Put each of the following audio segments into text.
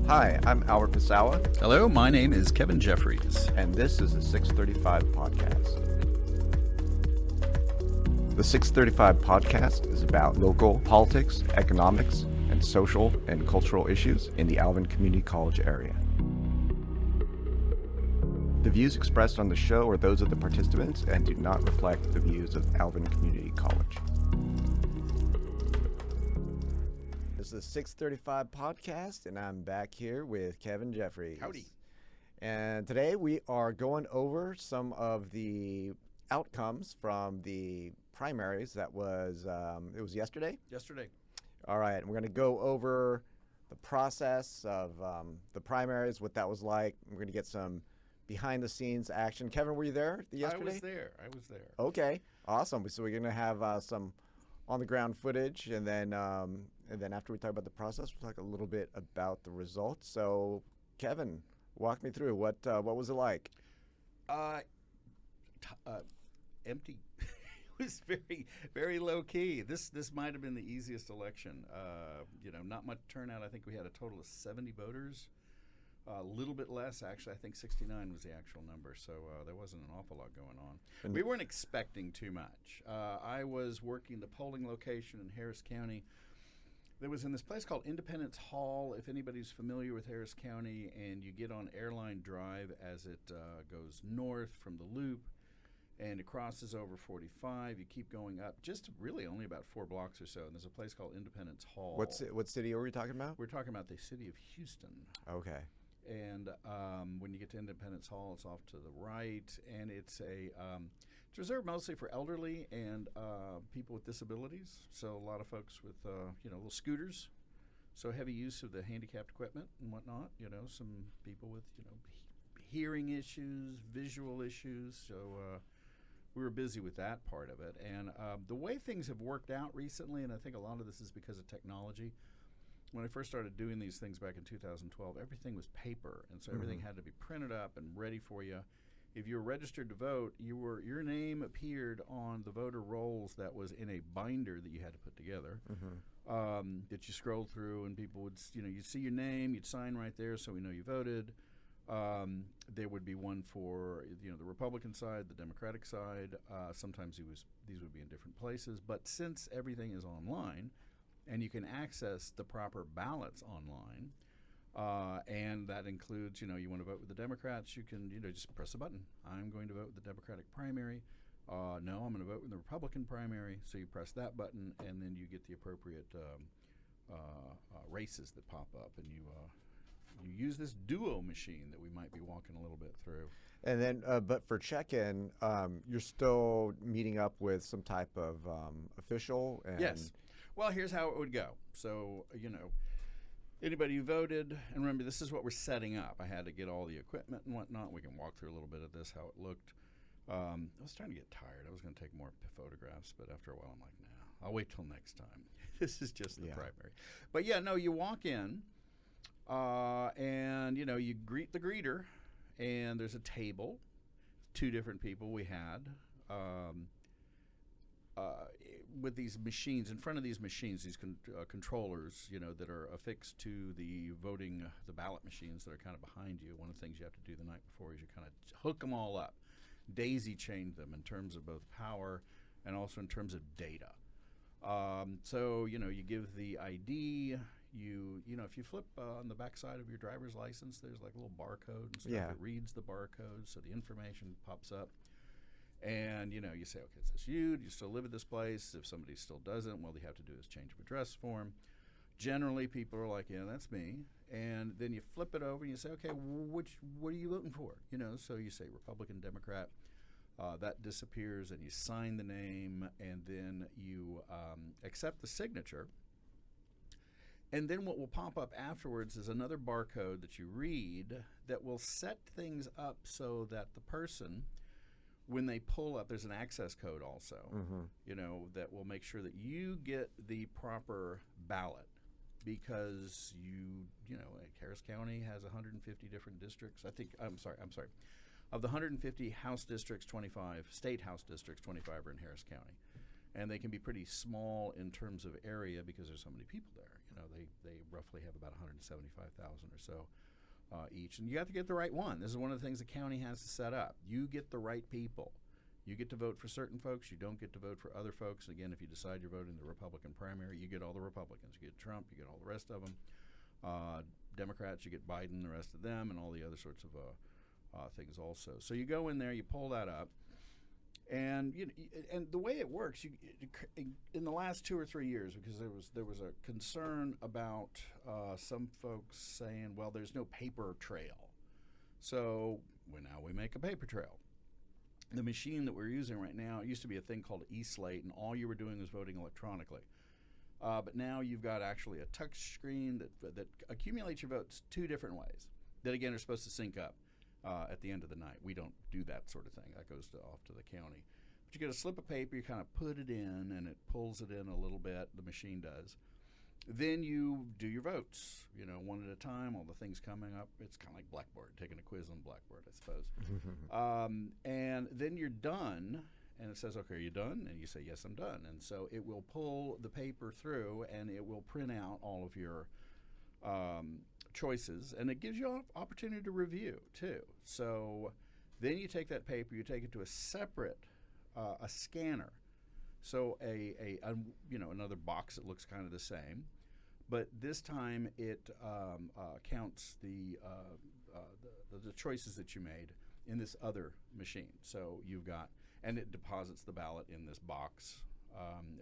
Hi, I'm Alvin Pasaoa, Hello, my name is Kevin Jefferies. and this is the 635 podcast. The 635 podcast is about local politics, economics, and social and cultural issues in the Alvin Community College area. The views expressed on the show are those of the participants and do not reflect the views of Alvin Community College. This is the 635 podcast, and I'm back here with Kevin Jefferies. Howdy. And today we are going over some of the outcomes from the primaries that was, it was yesterday? Yesterday. All right, and we're going to go over the process of the primaries, what that was like. We're going to get some behind-the-scenes action. Kevin, were you there yesterday? I was there. Okay, awesome. So we're going to have some on-the-ground footage, and then after we talk about the process, we'll talk a little bit about the results. So, Kevin, walk me through what was it like? Empty. It was very, very low key. This might have been the easiest election. Not much turnout. I think we had a total of 70 voters. A little bit less, actually. I think 69 was the actual number, so there wasn't an awful lot going on. And we weren't expecting too much. I was working the polling location in Harris County. There was in this place called Independence Hall, if anybody's familiar with Harris County, and you get on Airline Drive as it goes north from the Loop, and it crosses over 45. You keep going up, just really only about 4 blocks or so, and there's a place called Independence Hall. What city are we talking about? We're talking about the city of Houston. Okay. And when you get to Independence Hall, it's off to the right, and it's it's reserved mostly for elderly and people with disabilities. So a lot of folks with little scooters, so heavy use of the handicapped equipment and whatnot. Some people with hearing issues, visual issues. So we were busy with that part of it. And the way things have worked out recently, and I think a lot of this is because of technology. When I first started doing these things back in 2012, everything was paper, and so everything had to be printed up and ready for you. If you were registered to vote, your name appeared on the voter rolls that was in a binder that you had to put together, that you scrolled through, and people would, you'd see your name, you'd sign right there so we know you voted. There would be one for, the Republican side, the Democratic side. Sometimes these would be in different places, but since everything is online, and you can access the proper ballots online, and that includes, you want to vote with the Democrats, you can, just press a button. I'm going to vote with the Democratic primary. No, I'm going to vote with the Republican primary. So you press that button, and then you get the appropriate races that pop up, and you use this duo machine that we might be walking a little bit through. And then, but for check-in, you're still meeting up with some type of official? Yes. Well, here's how it would go. So, anybody who voted, and remember, this is what we're setting up. I had to get all the equipment and whatnot. We can walk through a little bit of this, how it looked. I was starting to get tired. I was going to take more photographs, but after a while, I'm like, nah, I'll wait till next time. This is just the primary. But, you walk in, and, you greet the greeter, and there's a table, 2 different people we had. With these machines, in front of these machines, these controllers, that are affixed to the ballot machines that are kind of behind you. One of the things you have to do the night before is you kind of hook them all up, daisy chain them in terms of both power and also in terms of data. So, you give the ID. If you flip on the back side of your driver's license, there's like a little barcode and stuff. Yeah. It reads the barcode, so the information pops up. And, you say, okay, it's this you. Do you still live at this place? If somebody still doesn't, well, they have to do is change of address form. Generally, people are like, yeah, that's me. And then you flip it over and you say, okay, what are you voting for? So you say Republican, Democrat. That disappears, and you sign the name, and then you accept the signature. And then what will pop up afterwards is another barcode that you read that will set things up so that the person, when they pull up, there's an access code also, that will make sure that you get the proper ballot, because Harris County has 150 different districts. I'm sorry. Of the 150 House districts, 25, state House districts, 25 are in Harris County. and they can be pretty small in terms of area because there's so many people there. You know, they roughly have about 175,000 or so each, and you have to get the right one. This is one of the things the county has to set up. You get the right people. You get to vote for certain folks. You don't get to vote for other folks. Again, if you decide you're voting the Republican primary, you get all the Republicans. You get Trump. You get all the rest of them. Democrats, you get Biden, the rest of them, and all the other sorts of things also. So you go in there, you pull that up, and and the way it works, in the last 2 or 3 years, because there was a concern about some folks saying, well, there's no paper trail, so now we make a paper trail. The machine that we're using right now, it used to be a thing called eSlate, and all you were doing was voting electronically. But now you've got actually a touch screen that accumulates your votes 2 different ways that, again, are supposed to sync up at the end of the night. We don't do that sort of thing. That goes off to the county. But you get a slip of paper, you kind of put it in, and it pulls it in a little bit. The machine does. Then you do your votes, one at a time, all the things coming up. It's kind of like Blackboard, taking a quiz on Blackboard, I suppose. And then you're done, and it says, okay, are you done? And you say, yes, I'm done. And so it will pull the paper through, and it will print out all of your choices, and it gives you an opportunity to review, too. So then you take that paper, you take it to a separate, a scanner. So another box that looks kind of the same, but this time it counts the choices that you made in this other machine. So you've got, and it deposits the ballot in this box.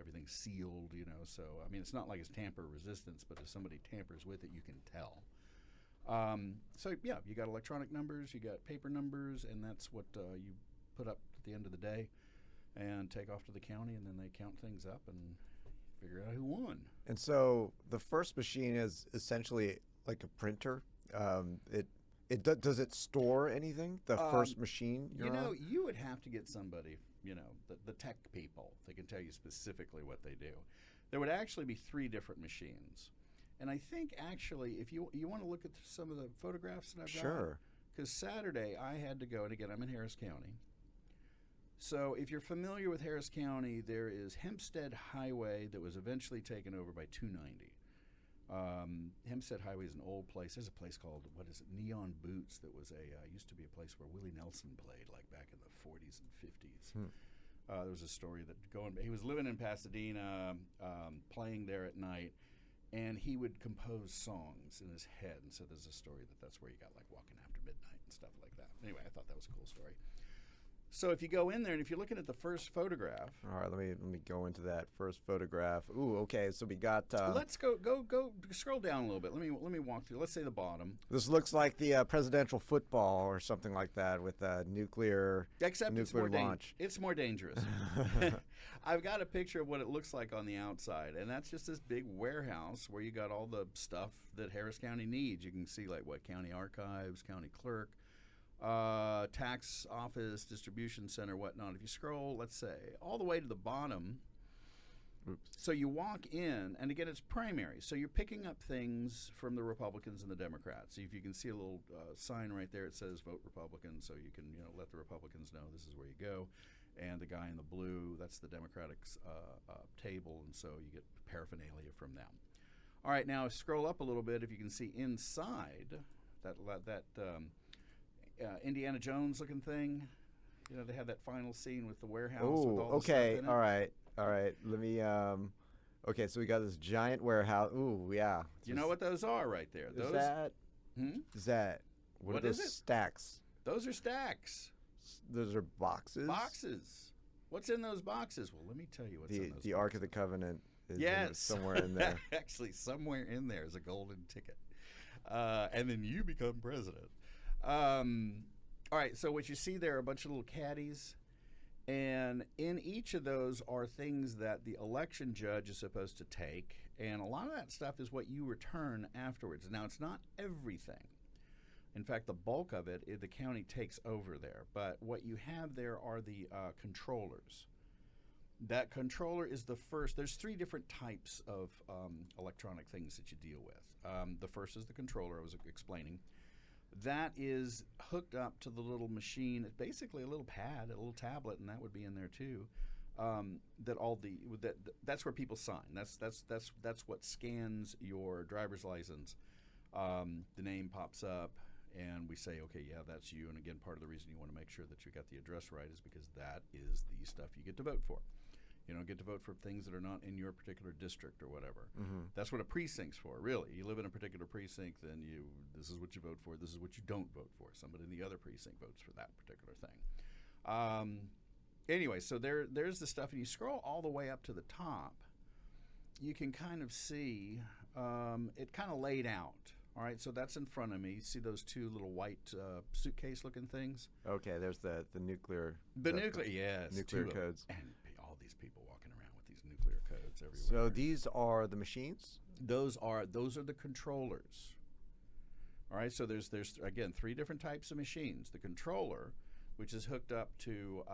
Everything's sealed, So I mean, it's not like it's tamper resistance, but if somebody tampers with it, you can tell. So yeah, you got electronic numbers, you got paper numbers, and that's what you put up at the end of the day and take off to the county, and then they count things up and figure out who won. And so the first machine is essentially like a printer. Does it store anything? The first machine on? You would have to get somebody, the tech people that can tell you specifically what they do. There would actually be 3 different machines. And I think actually, if you want to look at some of the photographs that I've got. Sure. Because Saturday I had to go, and again, I'm in Harris County. So if you're familiar with Harris County, there is Hempstead Highway that was eventually taken over by 290. Hempstead Highway is an old place. There's a place called, Neon Boots, that was used to be a place where Willie Nelson played, like back in the 40s and 50s. There was a story that he was living in Pasadena, playing there at night, and he would compose songs in his head. And so there's a story that's where he got like Walking After Midnight and stuff like that. Anyway, I thought that was a cool story. So if you go in there, and if you're looking at the first photograph. All right, let me go into that first photograph. Ooh, okay. So we got. Let's go scroll down a little bit. Let me walk through. Let's say the bottom. This looks like the presidential football or something like that with nuclear. Except nuclear launch. It's more dangerous. I've got a picture of what it looks like on the outside, and that's just this big warehouse where you got all the stuff that Harris County needs. You can see like county archives, county clerk. Tax office, distribution center, whatnot. If you scroll, let's say, all the way to the bottom, so you walk in, and again, it's primary. So you're picking up things from the Republicans and the Democrats. So if you can see a little sign right there, it says vote Republican, so you can let the Republicans know this is where you go. And the guy in the blue, that's the Democratic table, and so you get paraphernalia from them. All right, now scroll up a little bit. If you can see inside that Indiana Jones looking thing, they have that final scene with the warehouse. Oh, with all the okay, stuff in it. all right. Let me. Okay, so we got this giant warehouse. Ooh, yeah. You know what those are right there? Is that? Is that? What are those is it? Stacks? Those are stacks. Those are boxes. Boxes. What's in those boxes? Well, let me tell you what's in those boxes. The Ark of the Covenant is yes. somewhere in there. Actually, somewhere in there is a golden ticket. And then you become president. All right, so what you see there are a bunch of little caddies, and in each of those are things that the election judge is supposed to take, and a lot of that stuff is what you return afterwards. Now, it's not everything. In fact, the bulk of it, the county takes over there, but what you have there are the controllers. That controller is the first. There's 3 different types of electronic things that you deal with. The first is the controller I was explaining. That is hooked up to the little machine. It's basically a little pad, a little tablet, and that would be in there too. that's where people sign. That's what scans your driver's license. The name pops up, and we say, okay, yeah, that's you. And again, part of the reason you want to make sure that you got the address right is because that is the stuff you get to vote for. You don't get to vote for things that are not in your particular district or whatever. Mm-hmm. That's what a precinct's for, really. You live in a particular precinct, then this is what you vote for. This is what you don't vote for. Somebody in the other precinct votes for that particular thing. Anyway, so there's the stuff, and you scroll all the way up to the top. You can kind of see it kind of laid out. All right, so that's in front of me. You see those two little white suitcase-looking things? Okay, there's the nuclear. Yes. Nuclear codes. And all these people walking around with these nuclear codes everywhere. So these are the machines? Those are the controllers. All right, so there's again 3 different types of machines. The controller, which is hooked up to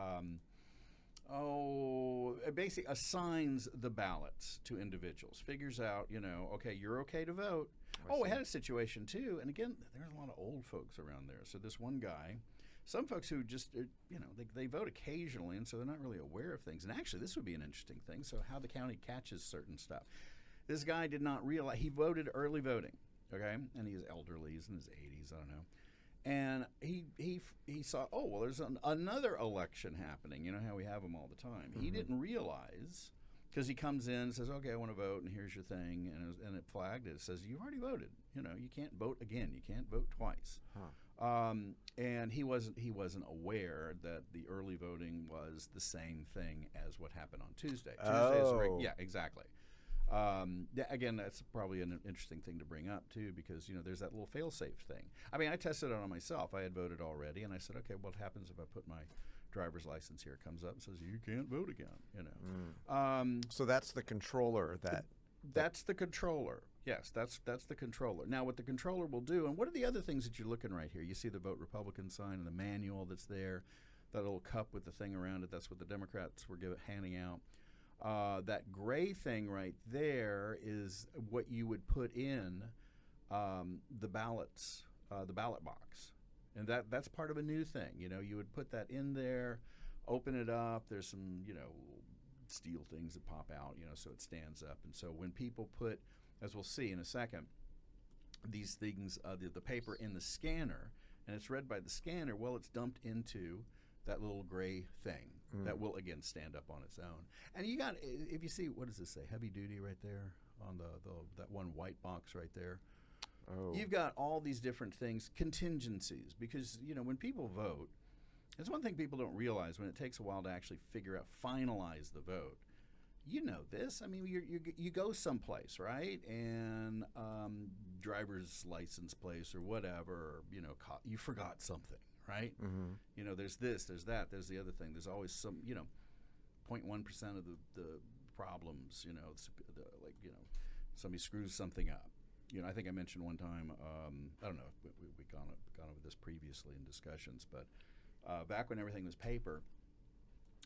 it basically assigns the ballots to individuals. Figures out, okay, you're okay to vote. We had a situation too, and again, there's a lot of old folks around there. So this one guy, some folks who just, they vote occasionally, and so they're not really aware of things. And actually, this would be an interesting thing. So how the county catches certain stuff. This guy did not realize he voted early voting, okay, and he's elderly, he's in his 80s, I don't know. And he saw, there's another election happening. You know how we have them all the time. Mm-hmm. He didn't realize, because he comes in and says, okay, I want to vote, and here's your thing, and it flagged it. It says, you already voted. You can't vote again. You can't vote twice. Huh. And he wasn't aware that the early voting was the same thing as what happened on Tuesday. Yeah, exactly. Again, that's probably an interesting thing to bring up too, because there's that little fail-safe thing. I mean, I tested it on myself. I had voted already, and I said, okay, what happens if I put my driver's license here? It comes up and says you can't vote again. So that's the controller. That's the controller. Yes, that's the controller. Now, what the controller will do, and what are the other things that you're looking right here? You see the Vote Republican sign and the manual that's there, that little cup with the thing around it. That's what the Democrats were handing out. That gray thing right there is what you would put in the ballots, the ballot box. And that's part of a new thing. You would put that in there, open it up. There's some, steel things that pop out, so it stands up. And so when people put, as we'll see in a second, these things, the paper in the scanner, and it's read by the scanner, well, it's dumped into that little gray thing that will, again, stand up on its own. And you got, if you see, what does this say? Heavy duty right there on that one white box right there. Oh. You've got all these different things, contingencies, because, when people vote, it's one thing people don't realize when it takes a while to actually figure out, finalize the vote. You know this. I mean, you go someplace, right? And driver's license place or whatever, you forgot something. Right? Mm-hmm. There's this, there's that, there's the other thing. There's always some, 0.1% of the problems, somebody screws something up. I think I mentioned one time, I don't know if we've gone over this previously in discussions, but back when everything was paper,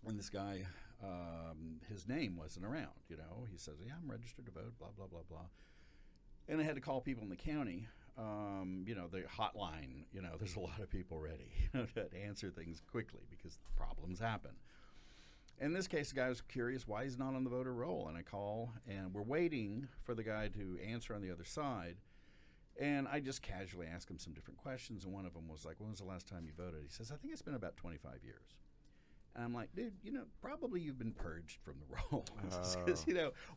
when this guy, his name wasn't around, he says, yeah, I'm registered to vote, blah, blah, blah, blah. And I had to call people in the county. The hotline, there's a lot of people ready, to answer things quickly because problems happen. In this case, the guy was curious why he's not on the voter roll, and I call, and we're waiting for the guy to answer on the other side, and I just casually ask him some different questions, and one of them was like, when was the last time you voted? He says, I think it's been about 25 years. And I'm like, dude, probably you've been purged from the rolls. Because,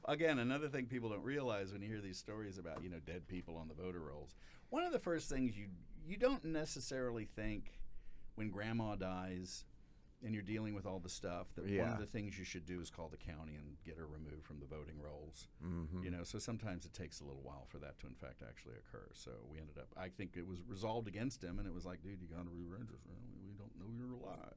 again, another thing people don't realize when you hear these stories about, dead people on the voter rolls, one of the first things you don't necessarily think when grandma dies and you're dealing with all the stuff, that one of the things you should do is call the county and get her removed from the voting rolls. Mm-hmm. So sometimes it takes a little while for that to, in fact, actually occur. So we ended up, I think it was resolved against him, and it was like, dude, you got to re-register. We don't know you're alive.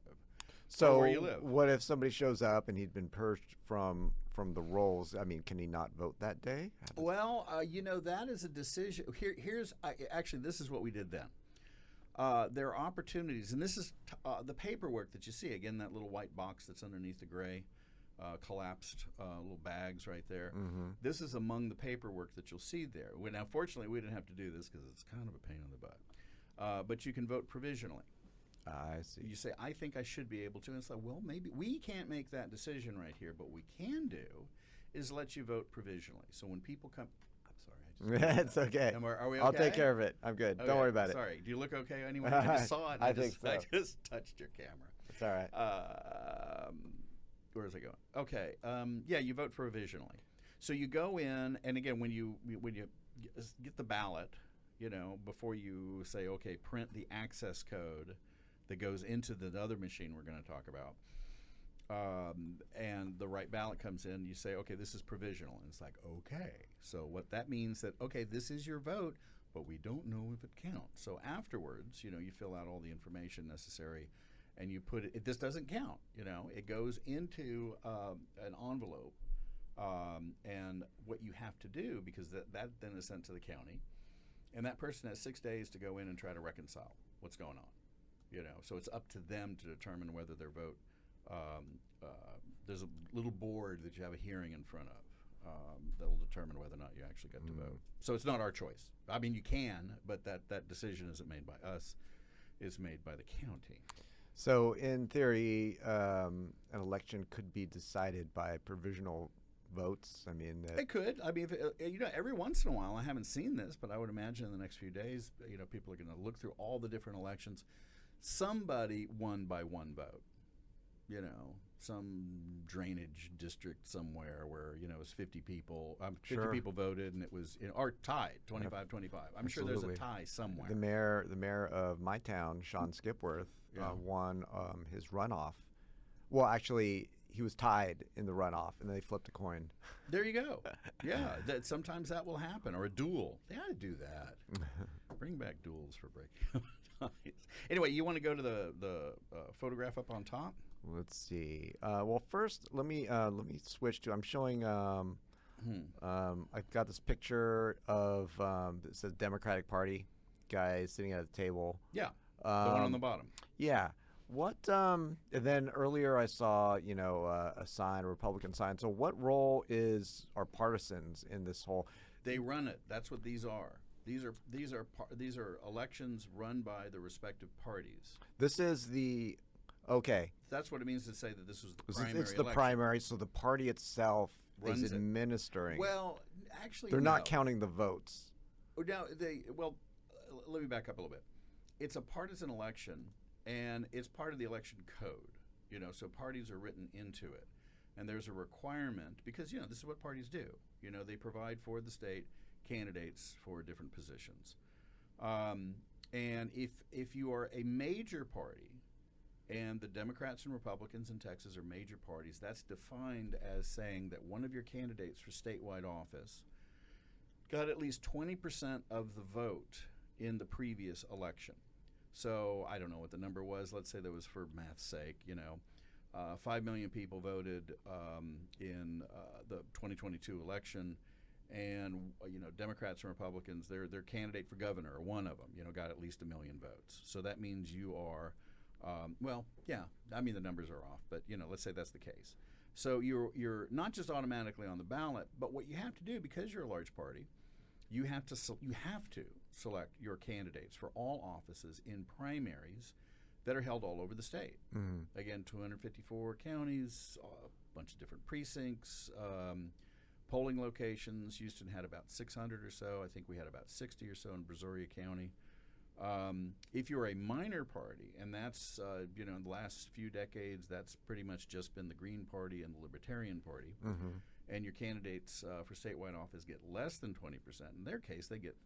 So where you live. What if somebody shows up and he'd been purged from the rolls? I mean, can he not vote that day? Well, that is a decision. Actually, this is what we did then. There are opportunities, and this is the paperwork that you see. Again, that little white box that's underneath the gray collapsed little bags right there. Mm-hmm. This is among the paperwork that you'll see there. Now, fortunately, we didn't have to do this because it's kind of a pain in the butt. But you can vote provisionally. I see. You say, I think I should be able to. And it's like, well, maybe we can't make that decision right here. But what we can do is let you vote provisionally. So when people come, I'm sorry. It's okay. Are we okay? I'll take care of it. I'm good. Okay. Don't worry about it. Sorry. Do you look okay anyway? I just saw it. And I think so. I just touched your camera. It's all right. Where's it going? Okay. Yeah, you vote provisionally. So you go in, and again, when you get the ballot, before you say, okay, print the access code that goes into the other machine we're going to talk about, and the right ballot comes in, you say, okay, this is provisional. And it's like, okay. So what that means that, okay, this is your vote, but we don't know if it counts. So afterwards, you fill out all the information necessary, and you put it, this doesn't count, it goes into an envelope, and what you have to do, because that then is sent to the county, and that person has 6 days to go in and try to reconcile what's going on, so it's up to them to determine whether their vote, there's a little board that you have a hearing in front of that'll determine whether or not you actually get to vote. So it's not our choice. I mean, you can, but that decision isn't made by us, it's made by the county. So in theory, an election could be decided by provisional votes. I mean, it could. I mean, every once in a while, I haven't seen this, but I would imagine in the next few days, people are going to look through all the different elections. Somebody won by one vote. Some drainage district somewhere where it was 50 people. 50 people voted, and it was or tied 25-25. I'm sure there's a tie somewhere. The mayor of my town, Sean Skipworth, won his runoff. Well, actually, he was tied in the runoff, and then they flipped a coin. There you go. Yeah, sometimes that will happen, or a duel. They ought to do that. Bring back duels for breaking ties. Anyway, you want to go to the photograph up on top? Let's see. Well, first, let me switch to. I'm showing. I've got this picture of it says Democratic Party guy sitting at a table. Yeah, the one on the bottom. Yeah. What? And then earlier I saw a sign, a Republican sign. So what role are partisans in this whole? They run it. That's what these are. These are elections run by the respective parties. This is the. Okay. That's what it means to say that this was the primary It's the election. primary, so the party itself Runs is administering. Well, actually, they're not counting the votes. Now, let me back up a little bit. It's a partisan election, and it's part of the election code. So parties are written into it, and there's a requirement because this is what parties do. They provide for the state candidates for different positions, and if you are a major party. And the Democrats and Republicans in Texas are major parties. That's defined as saying that one of your candidates for statewide office got at least 20% of the vote in the previous election. So I don't know what the number was. Let's say that was for math's sake. 5 million people voted in the 2022 election, and Democrats and Republicans, their candidate for governor, or one of them, got at least 1 million votes. So that means you are. The numbers are off, but let's say that's the case. So you're not just automatically on the ballot, but what you have to do, because you're a large party, you have to select your candidates for all offices in primaries that are held all over the state. Mm-hmm. Again, 254 counties, a bunch of different precincts, polling locations. Houston had about 600 or so. I think we had about 60 or so in Brazoria County. If you're a minor party, and that's, in the last few decades, that's pretty much just been the Green Party and the Libertarian Party, and your candidates for statewide office get less than 20%. In their case, they get,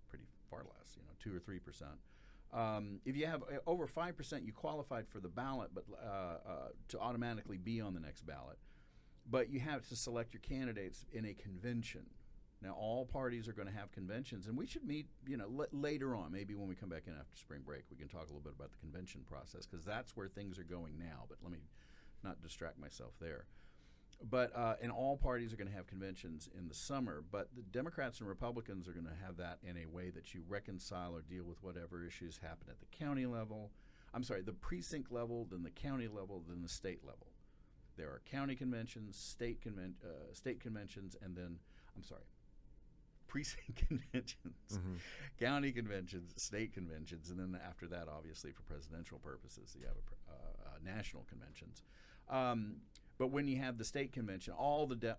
pretty far less, 2 or 3%. If you have over 5%, you qualified for the ballot, but to automatically be on the next ballot. But you have to select your candidates in a convention. Now, all parties are going to have conventions, and we should meet, later on. Maybe when we come back in after spring break, we can talk a little bit about the convention process, because that's where things are going now. But let me not distract myself there. But and all parties are going to have conventions in the summer, but the Democrats and Republicans are going to have that in a way that you reconcile or deal with whatever issues happen at the county level. The precinct level, then the county level, then the state level. There are county conventions, state conventions, and then, precinct conventions, county conventions, state conventions, and then after that, obviously, for presidential purposes, you have national conventions. But when you have the state convention, all the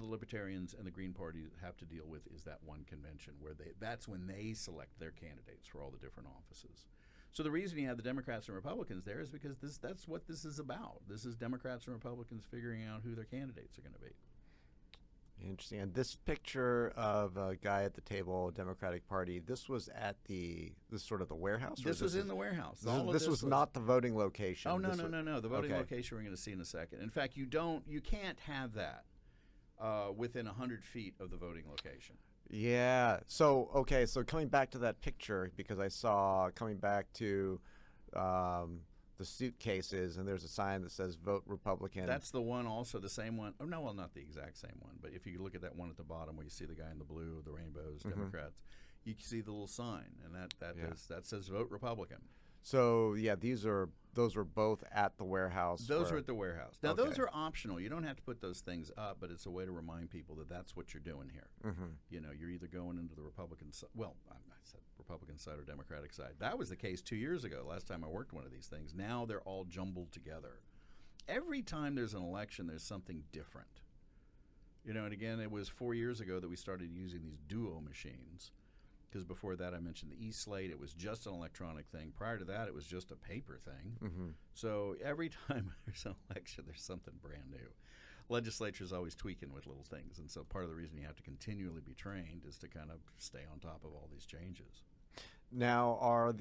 libertarians and the Green Party have to deal with is that one convention where that's when they select their candidates for all the different offices. So the reason you have the Democrats and Republicans there is because that's what this is about. This is Democrats and Republicans figuring out who their candidates are going to be. Interesting. And this picture of a guy at the table, Democratic Party, this was at this sort of the warehouse? This was in the warehouse. This was not the voting location. Oh, no. The voting location we're going to see in a second. In fact, you can't have that within 100 feet of the voting location. Yeah. So, okay. So coming back to that picture, because I saw coming back to the suitcases, and there's a sign that says "Vote Republican." That's the one, also the same one. Oh no, well, not the exact same one, but if you look at that one at the bottom where you see the guy in the blue, the rainbows, Democrats, you can see the little sign, and that says "Vote Republican." So yeah, those were both at the warehouse. Those are at the warehouse. Now those are optional. You don't have to put those things up, but it's a way to remind people that that's what you're doing here. You know, you're either going into the Republican side. Well, I said Republican side or Democratic side. That was the case 2 years ago. Last time I worked one of these things. Now they're all jumbled together. Every time there's an election, there's something different. You know, and again, it was 4 years ago that we started using these duo machines. Because before that, I mentioned the e-slate. It was just an electronic thing. Prior to that, it was just a paper thing. So every time there's an election, there's something brand new. Legislature's always tweaking with little things. And so part of the reason you have to continually be trained is to kind of stay on top of all these changes. Now,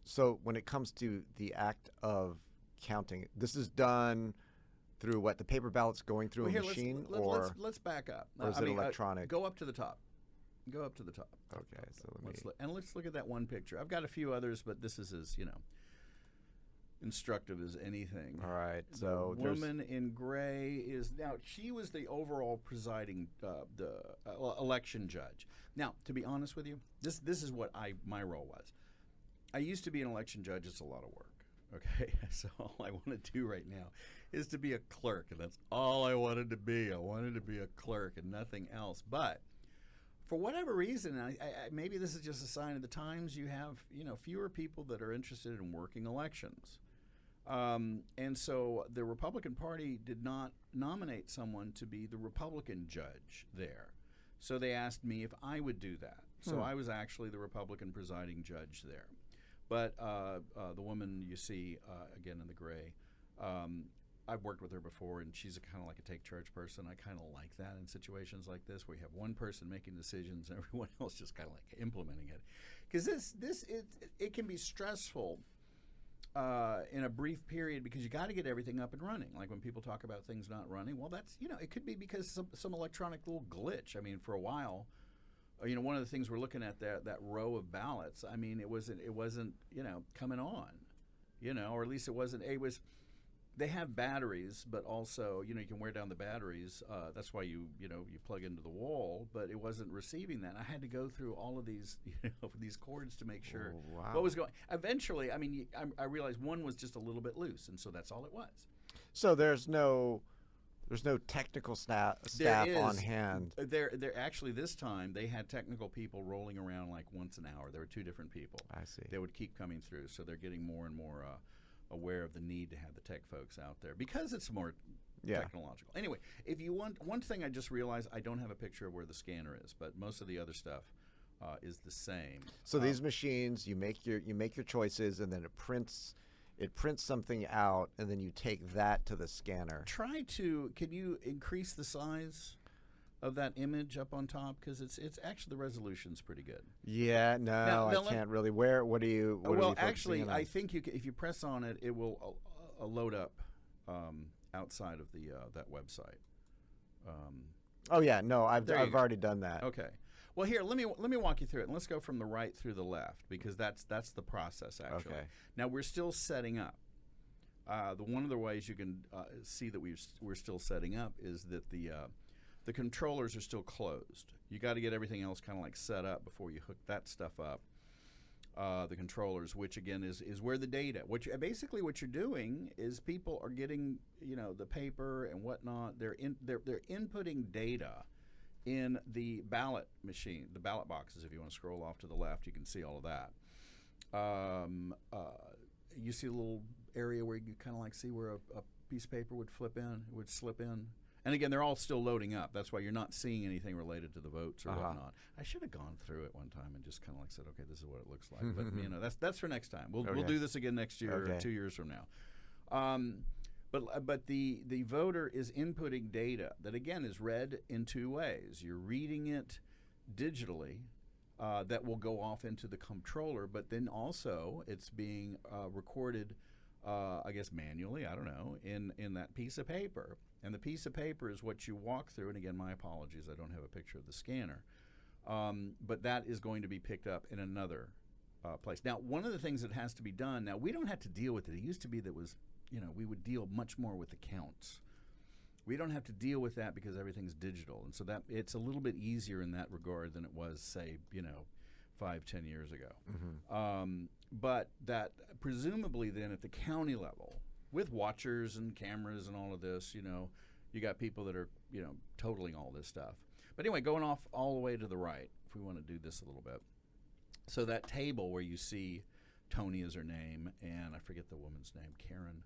so when it comes to the act of counting, this is done through what? The paper ballots going through a machine? Let's back up. Or is it electronic? Go up to the top. Go up to the top. Okay, so let's look at that one picture. I've got a few others, but this is as instructive as anything. All right. So the woman in gray she was the overall presiding election judge. Now, to be honest with you, this is what my role was. I used to be an election judge. It's a lot of work. Okay, so all I want to do right now is to be a clerk, and that's all I wanted to be. I wanted to be a clerk and nothing else, but. For whatever reason, maybe this is just a sign of the times, you have fewer people that are interested in working elections. And so the Republican Party did not nominate someone to be the Republican judge there. So they asked me if I would do that. So I was actually the Republican presiding judge there. But the woman you see, again in the gray, I've worked with her before, and she's kind of like a take-charge person. I kind of like that in situations like this, where you have one person making decisions and everyone else just kind of like implementing it. Because it can be stressful in a brief period, because you got to get everything up and running. Like when people talk about things not running, well, that's it could be because some electronic little glitch. I mean, for a while, one of the things we're looking at that row of ballots. I mean, it wasn't coming on, or at least it wasn't. It was. They have batteries, but also, you can wear down the batteries. That's why you plug into the wall, but it wasn't receiving that. I had to go through all of these, these cords to make sure what was going. Eventually, I realized one was just a little bit loose, and so that's all it was. So there's no technical staff on hand. There actually this time they had technical people rolling around like once an hour. There were two different people. I see. They would keep coming through, so they're getting more and more aware of the need to have the tech folks out there because it's more technological. Anyway, if you want one thing, I just realized I don't have a picture of where the scanner is, but most of the other stuff is the same. So these machines, you make your choices, and then it prints something out, and then you take that to the scanner. Can you increase the size of that image up on top, because it's actually the resolution's pretty good. Yeah, no, I can't really. What do you? Well, actually, I think if you press on it, it will load up outside of the that website. Oh yeah, no, I've already done that. Okay. Well, here, let me walk you through it, and let's go from the right through the left, because that's the process actually. Okay. Now we're still setting up. One of the ways you can see that we're still setting up is that the controllers are still closed. You got to get everything else kind of like set up before you hook that stuff up. The controllers, which again is where the data. Basically what you're doing is people are getting the paper and whatnot. They're inputting data in the ballot machine, the ballot boxes. If you want to scroll off to the left, you can see all of that. You see a little area where you kind of like see where a piece of paper would slip in. And again, they're all still loading up. That's why you're not seeing anything related to the votes or whatnot. I should have gone through it one time and just kind of like said, okay, this is what it looks like. But that's for next time. We'll do this again next year or 2 years from now. But the voter is inputting data that again is read in two ways. You're reading it digitally. That will go off into the controller, but then also it's being recorded, I guess manually, I don't know, in that piece of paper. And the piece of paper is what you walk through. And again, my apologies, I don't have a picture of the scanner. But that is going to be picked up in another place. Now, one of the things that has to be done, now we don't have to deal with it. It used to be that was, we would deal much more with the counts. We don't have to deal with that because everything's digital. And so that it's a little bit easier in that regard than it was, say, 5-10 years ago. But that presumably then at the county level, with watchers and cameras and all of this, you got people that are, totaling all this stuff. But anyway, going off all the way to the right, if we want to do this a little bit. So that table where you see Tony is her name, and I forget the woman's name, Karen,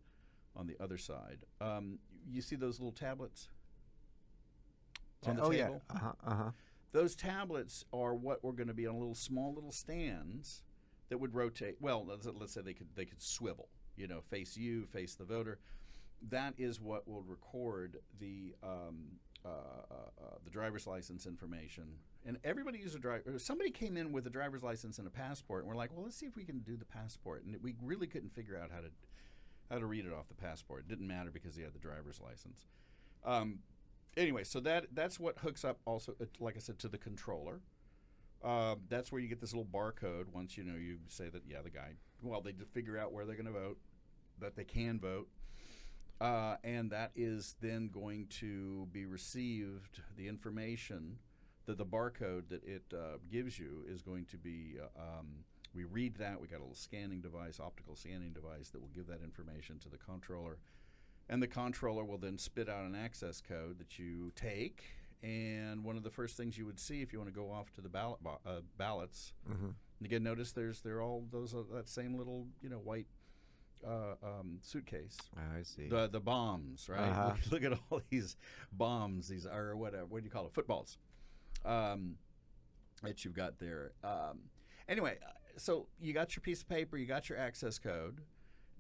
on the other side. You see those little tablets on the table? Yeah. Those tablets are what were going to be on small little stands that would rotate. Well, let's say they could swivel. Face you, face the voter. That is what will record the driver's license information. And everybody uses somebody came in with a driver's license and a passport, and we're like, well, let's see if we can do the passport. And we really couldn't figure out how to read it off the passport. It didn't matter because he had the driver's license. Anyway, so that's what hooks up also, like I said, to the controller. That's where you get this little barcode once you say that, the guy, they figure out where they're going to vote, that they can vote. And that is then going to be received, the information, the barcode that it gives you is going to be, we read that, we got a little scanning device, optical scanning device that will give that information to the controller. And the controller will then spit out an access code that you take. And one of the first things you would see if you want to go off to the ballots, and again, notice they're all those that same little white suitcase. I see. The bombs, right? Look at all these bombs. These are what do you call it? Footballs that you've got there. Anyway, so you got your piece of paper, you got your access code.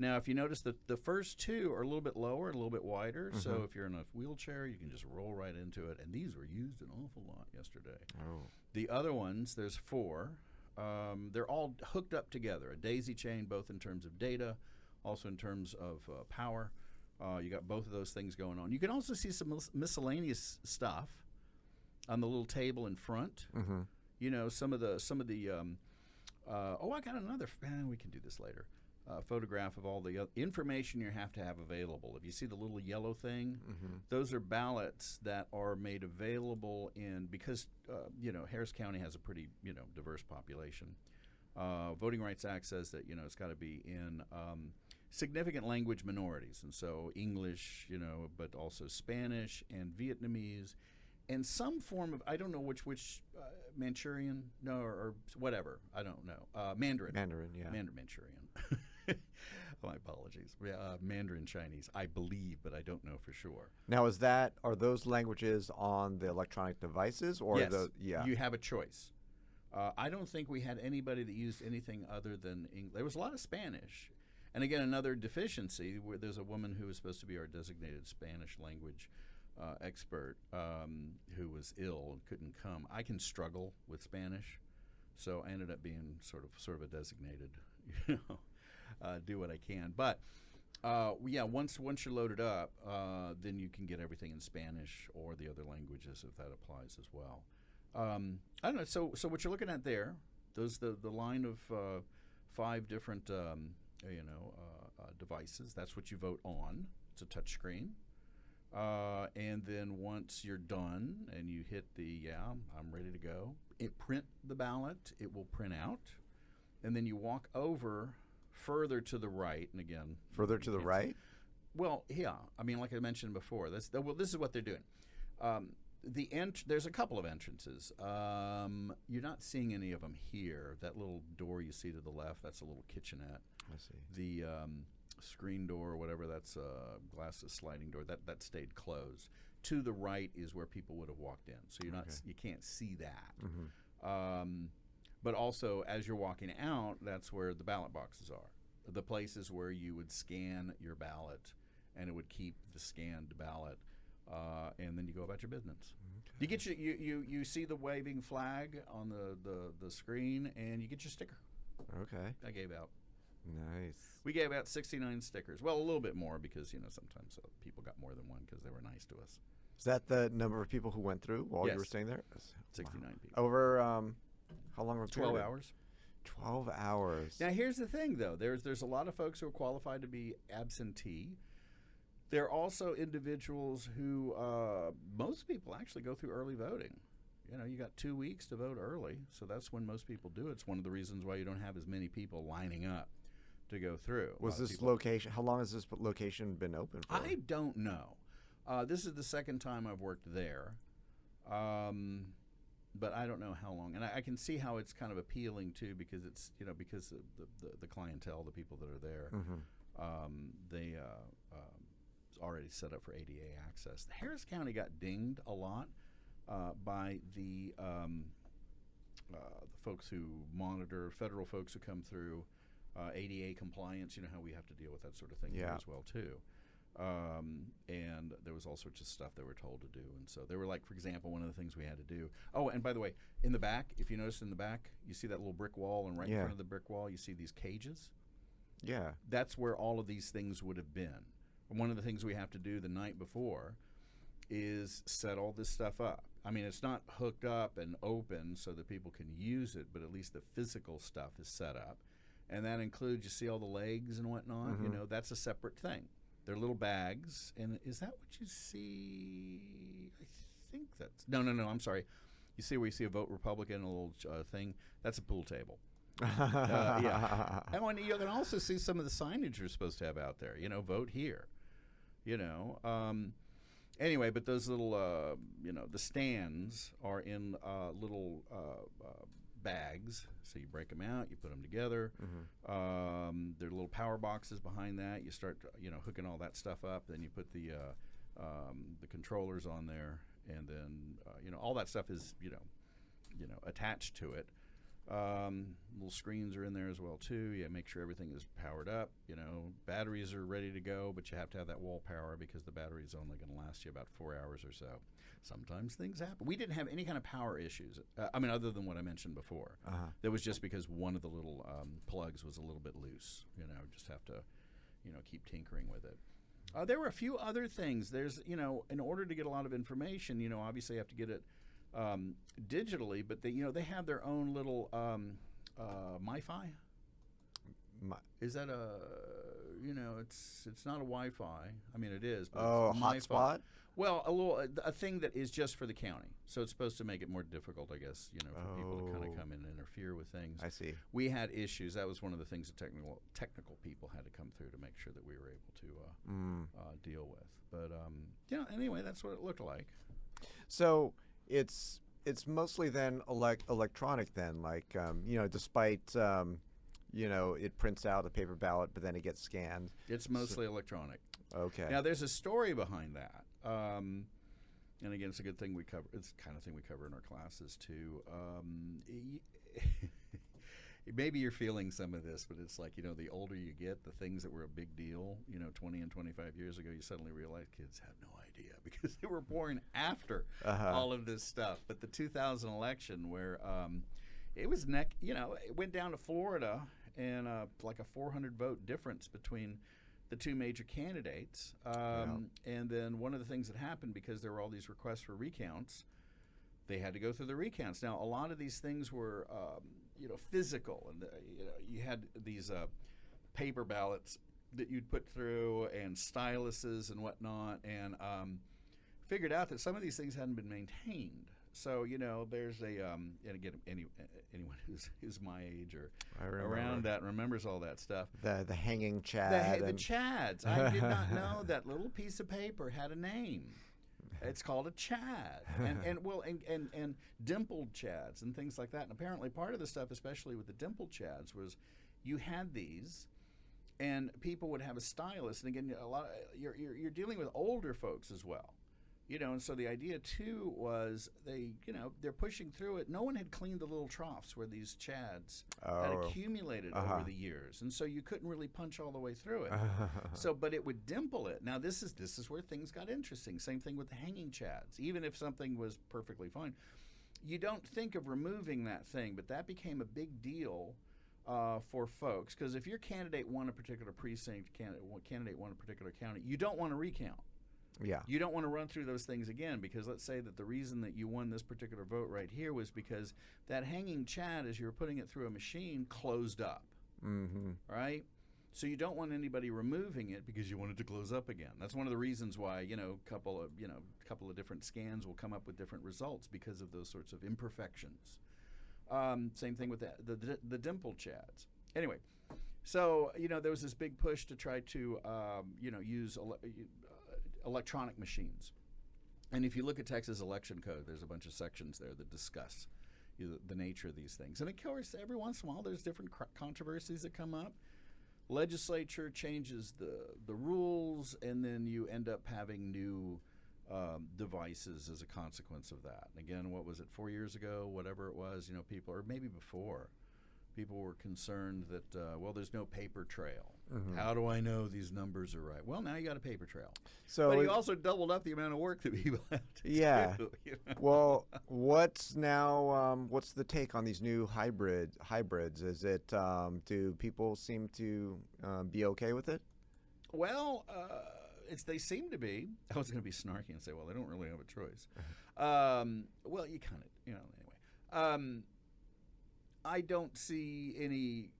Now, if you notice that the first two are a little bit lower, a little bit wider, so if you're in a wheelchair, you can just roll right into it. And these were used an awful lot yesterday. Oh. The other ones, there's 4. They're all hooked up together, a daisy chain, both in terms of data, also in terms of power. You got both of those things going on. You can also see some miscellaneous stuff on the little table in front. Some of the. I got another. We can do this later. Photograph of all the information you have to have available. If you see the little yellow thing, those are ballots that are made available because Harris County has a pretty diverse population. Voting Rights Act says that it's got to be in significant language minorities, and so English, but also Spanish and Vietnamese, and some form of, I don't know which Manchurian, or whatever, I don't know, Mandarin. Mandarin, yeah. Manchurian. My apologies. Mandarin Chinese, I believe, but I don't know for sure. Now, are those languages on the electronic devices, or yes, yeah? You have a choice. I don't think we had anybody that used anything other than English. There was a lot of Spanish. And again, another deficiency where there's a woman who was supposed to be our designated Spanish language expert who was ill and couldn't come. I can struggle with Spanish, so I ended up being sort of a designated, do what I can. But once you're loaded up, then you can get everything in Spanish or the other languages if that applies as well. I don't know. So what you're looking at there, those the line of 5 different devices. That's what you vote on. It's a touch screen. And then once you're done and you hit I'm ready to go, print the ballot, it will print out. And then you walk over further to the right. And again, further to the right? Well, yeah. I mean, like I mentioned before, this is what they're doing. There's a couple of entrances. You're not seeing any of them here. That little door you see to the left, that's a little kitchenette. I see. The screen door or whatever, that's a glasses sliding door. That stayed closed. To the right is where people would have walked in, so you can't see that. Mm-hmm. But also, as you're walking out, that's where the ballot boxes are. The places where you would scan your ballot, and it would keep the scanned ballot, and then you go about your business. Okay. You get you see the waving flag on the screen, and you get your sticker. Okay. I gave out. Nice. We gave out 69 stickers. Well, a little bit more because sometimes people got more than one because they were nice to us. Is that the number of people who went through while Yes. you were staying there? 69 Wow. people. Over how long? 12 hours. 12 hours. Now, here's the thing, though. There's a lot of folks who are qualified to be absentee. There are also individuals who, most people actually go through early voting. You got 2 weeks to vote early, so that's when most people do it. It's one of the reasons why you don't have as many people lining up to go through. Was this location, how long has this location been open for? I don't know. This is the second time I've worked there. But I don't know how long, and I can see how it's kind of appealing too, because it's because of the clientele, the people that are there, they already set up for ADA access. Harris County got dinged a lot by the folks who monitor, federal folks who come through ADA compliance. You know how we have to deal with that sort of thing here as well too. And there was all sorts of stuff they were told to do. And so they were like, for example, one of the things we had to do. Oh, and by the way, in the back, if you notice in the back, you see that little brick wall, and right in front of the brick wall, you see these cages. Yeah. That's where all of these things would have been. And one of the things we have to do the night before is set all this stuff up. I mean, it's not hooked up and open so that people can use it, but at least the physical stuff is set up. And that includes, you see all the legs and whatnot, that's a separate thing. They're little bags, and is that what you see? I think that's no. I'm sorry. You see where you see a vote Republican, a little thing. That's a pool table. Yeah, and when you can also see some of the signage you're supposed to have out there. Vote here. Anyway, but those little, the stands are in little bags. So you break them out, you put them together. There are little power boxes behind that. You start, hooking all that stuff up. Then you put the controllers on there, and then all that stuff is attached to it. Little screens are in there as well too. You make sure everything is powered up. Batteries are ready to go, but you have to have that wall power because the battery is only going to last you about 4 hours or so. Sometimes things happen. We didn't have any kind of power issues. Other than what I mentioned before. That was just because one of the little plugs was a little bit loose. Just have to, keep tinkering with it. There were a few other things. There's, in order to get a lot of information, obviously you have to get it digitally, but they have their own little MiFi. Is that it's not a Wi-Fi. I mean, it is. But it's a hotspot. Well, a thing that is just for the county. So it's supposed to make it more difficult, I guess, for people to kind of come in and interfere with things. I see. We had issues. That was one of the things that technical people had to come through to make sure that we were able to deal with. But anyway, that's what it looked like. So it's mostly then electronic then, like despite it prints out a paper ballot, but then it gets scanned. It's mostly electronic. Okay. Now there's a story behind that, and again, it's a good thing we cover. It's the kind of thing we cover in our classes too. Maybe you're feeling some of this, but it's like the older you get, the things that were a big deal, 20 and 25 years ago, you suddenly realize kids have no idea because they were born after all of this stuff. But the 2000 election, where it was it went down to Florida, and like a 400 vote difference between the two major candidates. And then one of the things that happened, because there were all these requests for recounts, they had to go through the recounts. Now, a lot of these things were, physical, and you had these paper ballots that you'd put through, and styluses and whatnot, and figured out that some of these things hadn't been maintained. So there's a and again, anyone who's my age or around that remembers all that stuff. The hanging chad. The chads. I did not know that little piece of paper had a name. It's called a chad, and dimpled chads and things like that. And apparently, part of the stuff, especially with the dimpled chads, was you had these, and people would have a stylist. And again, you're dealing with older folks as well, and so the idea too was they're pushing through it. No one had cleaned the little troughs where these chads had accumulated over the years, and so you couldn't really punch all the way through it. But it would dimple it. Now this is where things got interesting. Same thing with the hanging chads. Even if something was perfectly fine, you don't think of removing that thing, but that became a big deal for folks, because if your candidate won a particular precinct, candidate won a particular county, you don't want to recount. Yeah. You don't want to run through those things again, because let's say that the reason that you won this particular vote right here was because that hanging chad, as you were putting it through a machine, closed up. Mm-hmm. Right? So you don't want anybody removing it because you want it to close up again. That's one of the reasons why, a couple of different scans will come up with different results because of those sorts of imperfections. Same thing with the dimpled chads. Anyway, so, there was this big push to try to, use electronic machines. And if you look at Texas election code, there's a bunch of sections there that discuss the nature of these things. And of course, every once in a while, there's different controversies that come up. Legislature changes the rules, and then you end up having new devices as a consequence of that. And again, what was it, 4 years ago, whatever it was, people, or maybe before, people were concerned that, there's no paper trail. Mm-hmm. How do I know these numbers are right? Well, now you got a paper trail. So but you also doubled up the amount of work that people have to do. Well, what's the take on these new hybrids? Is it, do people seem to be okay with it? Well, they seem to be. I was going to be snarky and say, well, they don't really have a choice. Well, you kind of, anyway. I don't see any,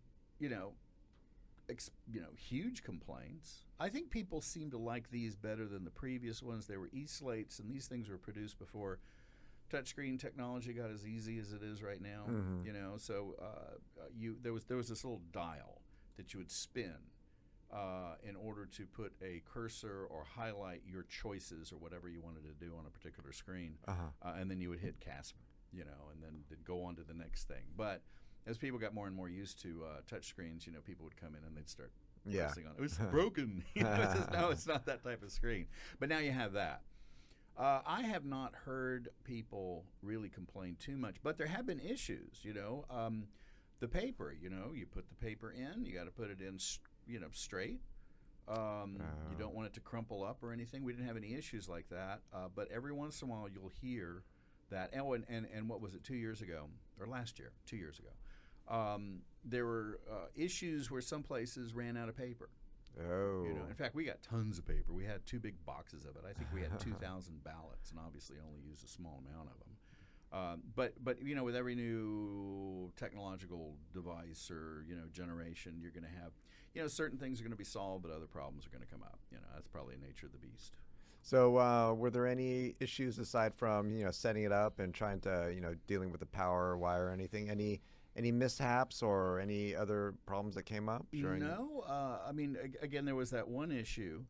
huge complaints. I think people seem to like these better than the previous ones. They were E-slates, and these things were produced before touchscreen technology got as easy as it is right now. Mm-hmm. So there was this little dial that you would spin in order to put a cursor or highlight your choices or whatever you wanted to do on a particular screen, and then you would hit cast, and then go on to the next thing. But as people got more and more used to touch screens, people would come in and they'd start pressing on it. It was broken. No, it's not that type of screen. But now you have that. I have not heard people really complain too much, but there have been issues. The paper. You put the paper in. You got to put it in, straight. You don't want it to crumple up or anything. We didn't have any issues like that. But every once in a while, you'll hear that. And what was it? 2 years ago or last year? 2 years ago. There were issues where some places ran out of paper. Oh. In fact, we got tons of paper. We had 2 big boxes of it. I think we had 2,000 ballots, and obviously only used a small amount of them. But with every new technological device or generation, you're going to have certain things are going to be solved, but other problems are going to come up. That's probably the nature of the beast. So were there any issues aside from setting it up and trying to dealing with the power wire or anything? Any mishaps or any other problems that came up? No. Again, there was that one issue.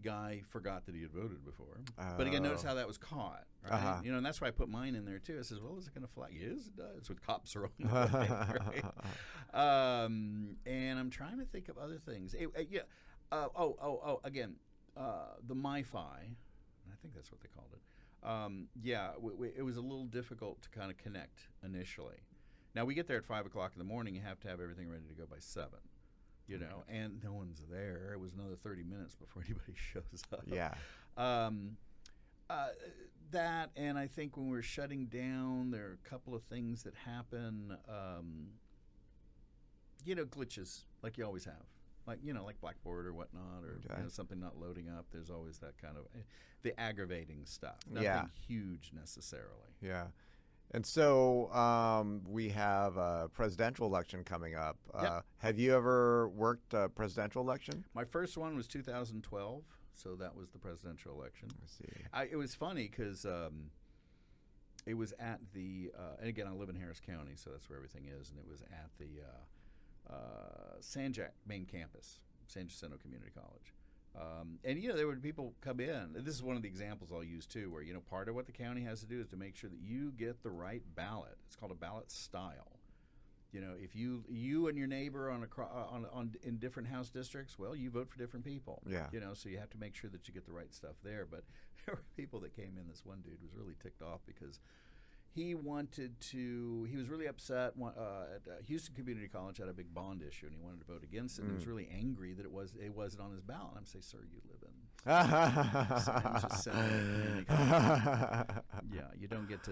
Guy forgot that he had voted before. But again, notice how that was caught, right? And that's why I put mine in there too. I says, well, is it going to flag? Yes, it does. With cops are on the way, right? And I'm trying to think of other things. Again, the MiFi, I think that's what they called it. It was a little difficult to kind of connect initially. Now, we get there at 5 o'clock in the morning. You have to have everything ready to go by 7, and no one's there. It was another 30 minutes before anybody shows up. Yeah. That, and I think when we're shutting down, there are a couple of things that happen, glitches, like you always have. Like Blackboard or whatnot, or something not loading up. There's always that kind of the aggravating stuff. Nothing huge necessarily. Yeah. And so we have a presidential election coming up. Yep. Have you ever worked a presidential election? My first one was 2012, so that was the presidential election. I see. It was funny because it was at the, and again, I live in Harris County, so that's where everything is, and it was at the San Jac main campus, San Jacinto Community College. And there would people come in. And this is one of the examples I'll use too, where part of what the county has to do is to make sure that you get the right ballot. It's called a ballot style. If you and your neighbor on in different house districts, well, you vote for different people. Yeah. So you have to make sure that you get the right stuff there. But there were people that came in. This one dude was really ticked off because he was really upset. At Houston Community College had a big bond issue, and he wanted to vote against it. And he was really angry that it wasn't on his ballot. I'm saying, sir, you live in. Yeah, you don't get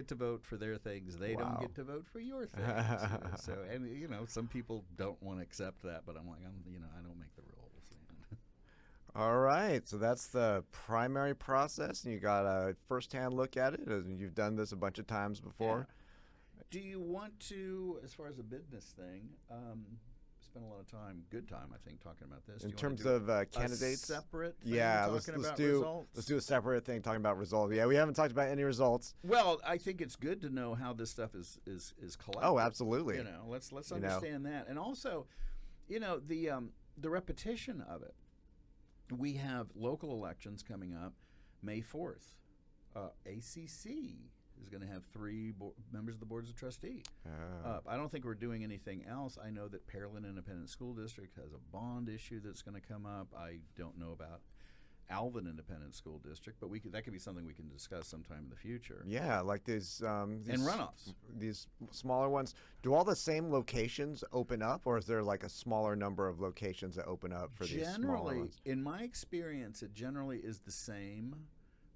to vote for their things. They don't get to vote for your things. So, and some people don't want to accept that, but I'm like, I don't make the rules. All right, so that's the primary process, and you got a first-hand look at it. You've done this a bunch of times before. Yeah. Do you want to, as far as a business thing, spend a lot of time, good time, I think, talking about this? In terms of candidates, separate thing let's do a separate thing talking about results. Yeah, we haven't talked about any results. Well, I think it's good to know how this stuff is collected. Oh, absolutely. Let's understand that, and also, the repetition of it. We have local elections coming up May 4th. ACC is going to have 3 members of the boards of trustees. I don't think we're doing anything else. I know that Pearland Independent School District has a bond issue that's going to come up. I don't know about Alvin Independent School District, but that could be something we can discuss sometime in the future. Yeah, like these and runoffs. These smaller ones. Do all the same locations open up, or is there like a smaller number of locations that open up for these smaller ones? In my experience, it generally is the same,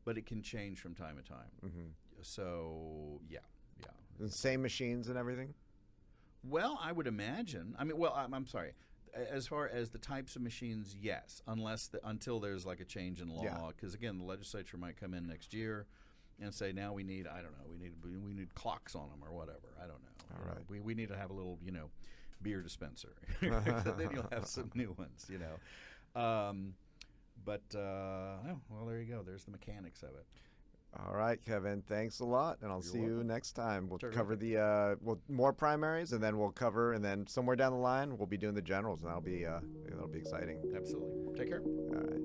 but it can change from time to time. Mm-hmm. So, yeah. The same machines and everything? Well, I would imagine. I'm sorry. As far as the types of machines, yes, until there's like a change in law, because again, the legislature might come in next year and say, now we need, I don't know, we need clocks on them or whatever. I don't know. All right. We need to have a little, beer dispenser. Then you'll have some new ones, But well, there you go. There's the mechanics of it. All right, Kevin. Thanks a lot, and I'll see you next time. We'll Terrific. cover more primaries, and then somewhere down the line we'll be doing the generals, and that'll be exciting. Absolutely. Take care. All right.